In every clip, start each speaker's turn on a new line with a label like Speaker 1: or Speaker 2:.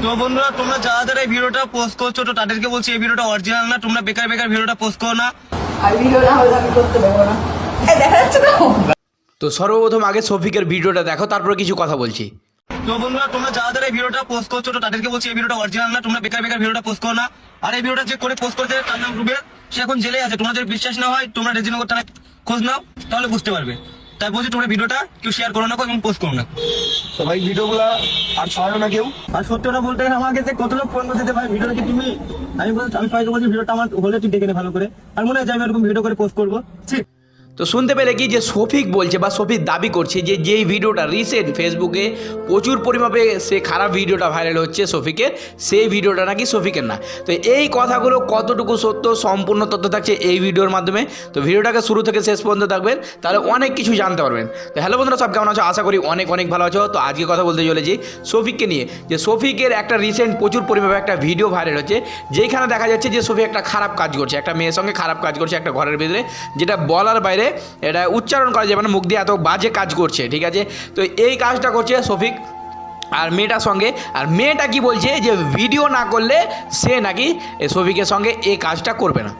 Speaker 1: তো বন্ধুরা তোমরা যারা যারা এই ভিডিওটা পোস্ট করছো তো তাদেরকে বলছি এই ভিডিওটা অরিজিনাল না, তোমরা বেকার বেকার ভিডিওটা পোস্ট করো না।
Speaker 2: আর ভিডিও না হলে আমি করতে দেবো না। দেখা যাচ্ছে তো।
Speaker 3: তো সর্বপ্রথম আগে শফিকের ভিডিওটা দেখো, তারপরে কিছু কথা বলছি।
Speaker 1: তো বন্ধুরা তোমরা যারা যারা এই ভিডিওটা পোস্ট করছো তো তাদেরকে বলছি এই ভিডিওটা অরিজিনাল না, তোমরা বেকার বেকার ভিডিওটা পোস্ট করো না। আর এই ভিডিওটা যে করে পোস্ট করছে তার নাম রুবেল, সে এখন জেলে আছে। তোমরা যদি বিশ্বাস না হয় তোমরা রেজিনগর থানায় খোঁজ নাও, তাহলে বুঝতে পারবে। তাই বলছি তোমরা ভিডিওটা কেউ শেয়ার করো না এবং পোস্ট করো না।
Speaker 4: তো ভাই ভিডিওগুলো আর ছড়ানো না কেউ।
Speaker 1: আর সত্যটা বলতে আমাকে যে কত লোক ফোন করতে ভাই ভিডিওটা কি তুমি, আমি সবাইকে বলছি ভিডিওটা আমার হলে তুই দেখে নে ভালো করে। আর মনে হয় আমি এরকম ভিডিও করে পোস্ট করবো। ঠিক
Speaker 3: তো শুনতে পেলে কি যে শফিক বলছে বা শফিক দাবি করছে যে যেই ভিডিওটা রিসেন্ট ফেসবুকে প্রচুর পরিমাণে সে খারাপ ভিডিওটা ভাইরাল হচ্ছে শফিকের, সেই ভিডিওটা নাকি শফিকের না। তো এই কথাগুলো কতটুকু সত্য সম্পূর্ণ তথ্য থাকছে এই ভিডিওর মাধ্যমে। তো ভিডিওটাকে শুরু থেকে শেষ পর্যন্ত থাকবেন, তাহলে অনেক কিছু জানতে পারবেন। তো হ্যালো বন্ধুরা, সব কেমন আছো? আশা করি অনেক অনেক ভালো আছো। তো আজকে কথা বলতে চলেছি শফিককে নিয়ে, যে শফিকের একটা রিসেন্ট প্রচুর পরিমাণে একটা ভিডিও ভাইরাল হচ্ছে, যেখানে দেখা যাচ্ছে যে শফিক একটা খারাপ কাজ করছে, একটা মেয়ের সঙ্গে খারাপ কাজ করছে একটা ঘরের ভিতরে, যেটা বলার বাইরে, এটা উচ্চারণ করা যাবে না, মুখ দিয়ে এত বাজে কাজ করছে। ঠিক আছে, তো এই কাজটা করছে শফিক আর মেয়েটার সঙ্গে। আর মেয়েটা কি বলছে যে ভিডিও না করলে সে নাকি শফিকের সঙ্গে এই কাজটা করবে না।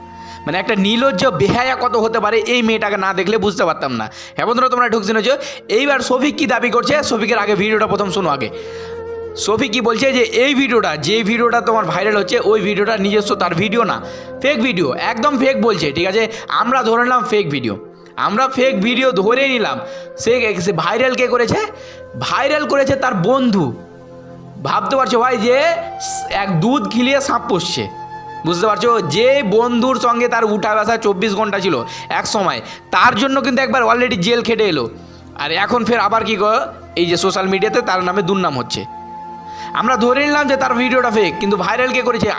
Speaker 3: মানে একটা নির্লজ্জ বেহায়া কত হতে পারে এই মেয়েটাকে না দেখলে বুঝতে পারতাম না। হ্যাঁ বন্ধুরা, তোমরা ঢুকছেন হচ্ছে। এইবার শফিক কি দাবি করছে, শফিকের আগে ভিডিওটা প্রথম শোনো আগে। শফিক কি বলছে যে এই ভিডিওটা, যে ভিডিওটা তোমার ভাইরাল হচ্ছে, ওই ভিডিওটা নিজস্ব তার ভিডিও না, ফেক ভিডিও, একদম ফেক বলছে। ঠিক আছে, আমরা ধরে নিলাম ফেক ভিডিও, আমরা ফেক ভিডিও ধরে নিলাম। সে ভাইরাল কে করেছে? ভাইরাল করেছে তার বন্ধু। ভাবতে পারছো ভাই, যে এক দুধ খিলিয়ে সাপ পোষছে, বুঝতে পারছো? যে বন্ধুর সঙ্গে তার উঠা বসা 24 ঘন্টা ছিল এক সময়, তার জন্য কিন্তু একবার অলরেডি জেল খেটে এলো। আর এখন ফের আবার কি গো, এই যে সোশ্যাল মিডিয়াতে তার নামে দুর্নাম হচ্ছে। আমরা ধরে নিলাম যে তার ভিডিওটা ফেক, কিন্তু ভাইরাল কে করেছে?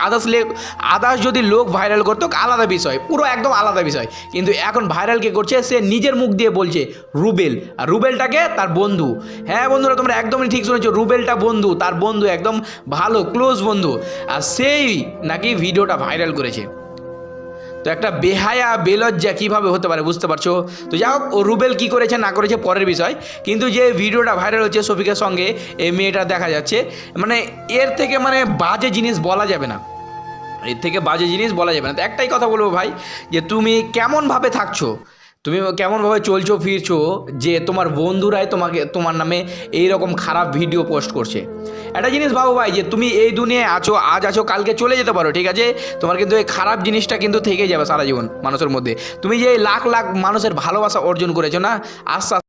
Speaker 3: আদার্স যদি লোক ভাইরাল করতো আলাদা বিষয়, পুরো একদম আলাদা বিষয়। কিন্তু এখন ভাইরাল কে করছে? সে নিজের মুখ দিয়ে বলছে রুবেল, আর রুবেলটাকে তার বন্ধু। হ্যাঁ বন্ধুরা, তোমরা একদমই ঠিক শুনেছো, রুবেলটা বন্ধু, তার বন্ধু, একদম ভালো ক্লোজ বন্ধু। আর সেই নাকি ভিডিওটা ভাইরাল করেছে। তো একটা বেহায়া বেলজ্জা কীভাবে হতে পারে, বুঝতে পারছো? তো যাই হোক, ও রুবেল কী করেছে না করেছে পরের বিষয়, কিন্তু যে ভিডিওটা ভাইরাল হচ্ছে শফিকের সঙ্গে এই মেয়েটা দেখা যাচ্ছে, মানে এর থেকে মানে বাজে জিনিস বলা যাবে না, এর থেকে বাজে জিনিস বলা যাবে না। তো একটাই কথা বলবো ভাই, যে তুমি কেমনভাবে থাকছো, তুমি কেমনভাবে চলছো ফিরছো, যে তোমার বন্ধুরাই তোমার নামে এই রকম খারাপ ভিডিও পোস্ট করছে। একটা জিনিস ভাবো ভাই, যে তুমি এই দুনিয়ায় আছো, আজ আছো, কালকে চলে যেতে পারো। ঠিক আছে, তোমার কিন্তু এই খারাপ জিনিসটা কিন্তু থেকে যাবে সারা জীবন মানুষের মধ্যে। তুমি যে লাখ লাখ মানুষের ভালোবাসা অর্জন করেছো না, আস্তে